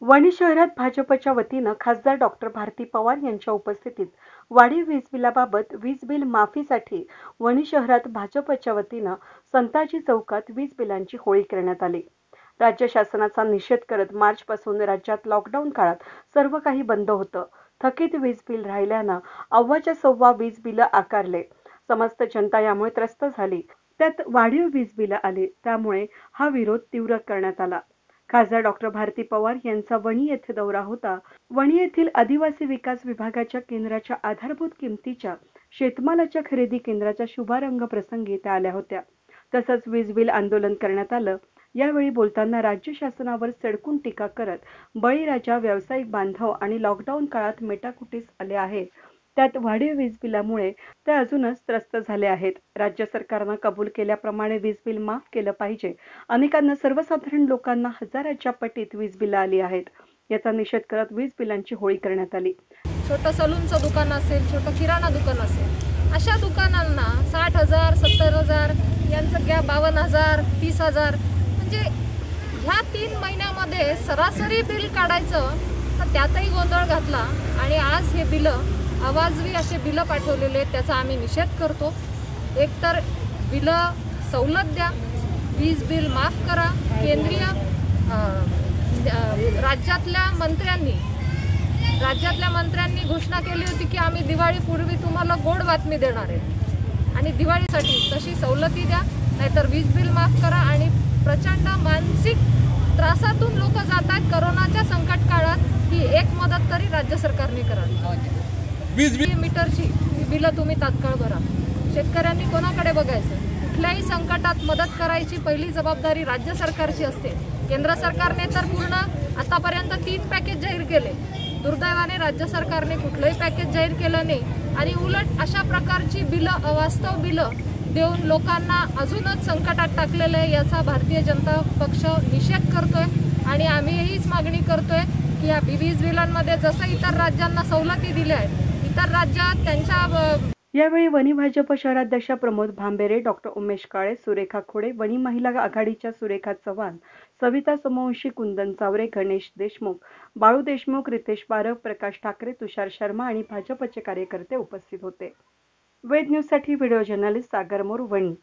वणी शहरात भाजपच्या वतीनं खासदार डॉक्टर भारती पवार यांच्या उपस्थितीत वाढीव वीज बिलाबाबत वीज बिल माफीसाठी वणी शहरात भाजपच्या वतीनं संताजी चौकात वीज बिलांची होळी करण्यात आली। राज्य शासनाचा निषेध करत मार्चपासून राज्यात लॉकडाऊन काळात सर्व काही बंद होतं। थकीत वीज बिल राहिल्यानं अव्वाच्या सव्वा वीज बिलं आकारले। समस्त जनता यामुळे त्रस्त झाली। त्यात वाढीव वीज बिलं आली, त्यामुळे हा विरोध तीव्र करण्यात आला। खासदार डॉक्टर भारती पवार यांचा वणी येथे दौरा होता। वणी येथील आदिवासी विकास विभागाच्या केंद्राच्या आधारभूत किमतीच्या शेतमालाच्या खरेदी केंद्राच्या शुभारंभ प्रसंगी त्या आल्या होत्या। तसंच वीज बिल आंदोलन करण्यात आलं। यावेळी बोलताना राज्य शासनावर सडकून टीका करत बळीराजा, व्यावसायिक बांधव आणि लॉकडाऊन काळात मेटाकुटीस आले आहेत, त्यात वाढीव वीज बिलामुळे ते अजूनच त्रस्त झाले आहेत। राज्य सरकारनं कबूल केल्याप्रमाणे वीज बिल माफ केलं पाहिजे। अनेकांना, सर्वसाधारण लोकांना हजाराच्या पटीत वीज बिलं आली आहेत। याचा निषेध करत वीज बिलांची होळी करण्यात आली। छोटं सलूनचं दुकान असेल, छोटं किराणा दुकान असेल, अशा दुकानांना 60,000, 70,000 यांचं घ्या, 52,000, 30,000, म्हणजे ह्या 3 महिन्यामध्ये सरासरी बिल काढायचं तर त्यातही गोंधळ घातला आणि आज हे बिलं अवाजवी असे बिलं पाठवलेले आहेत। त्याचा आम्ही निषेध करतो। एकतर बिलं सवलत द्या, वीज बिल माफ करा। केंद्रीय राज्यातल्या मंत्र्यांनी घोषणा केली होती की आम्ही दिवाळीपूर्वी तुम्हाला गोड बातमी देणार आहे आणि दिवाळीसाठी तशी सवलती द्या, नाहीतर वीज बिल माफ करा। आणि प्रचंड मानसिक त्रासातून लोक जातात करोनाच्या संकट काळात, ही एक मदत तरी राज्य सरकारने करावी। वीज मीटरची बिलं तुम्ही तात्काळ भरा। शेतकऱ्यांनी कोणाकडे बघायचं? कुठल्याही संकटात मदत करायची पहिली जबाबदारी राज्य सरकारची असते। केंद्र सरकारने तर पूर्ण आतापर्यंत 3 पॅकेज जाहीर केले। दुर्दैवाने राज्य सरकारने कुठलंही पॅकेज जाहीर केलं नाही आणि उलट अशा प्रकारची बिलं, अवास्तव बिलं देऊन लोकांना अजूनच संकटात टाकलेलं आहे। याचा भारतीय जनता पक्ष निषेध करतोय आणि आम्ही हीच मागणी करतोय की या वीज बिलांमध्ये जसं इतर राज्यांना सवलती दिल्या आहेत, इतर राज्यात त्यांच्या यावेळी वणी भाजप शहराध्यक्ष प्रमोद भांबेरे, डॉक्टर उमेश काळे, सुरेखा खोडे, वणी महिला आघाडीच्या सुरेखा चव्हाण, सविता सोमवंशी, कुंदन चावरे, गणेश देशमुख, बाळू देशमुख, रितेश पारख, प्रकाश ठाकरे, तुषार शर्मा आणि भाजपचे कार्यकर्ते उपस्थित होते। वेद न्यूजसाठी व्हिडिओ जर्नलिस्ट सागर मोर, वणी।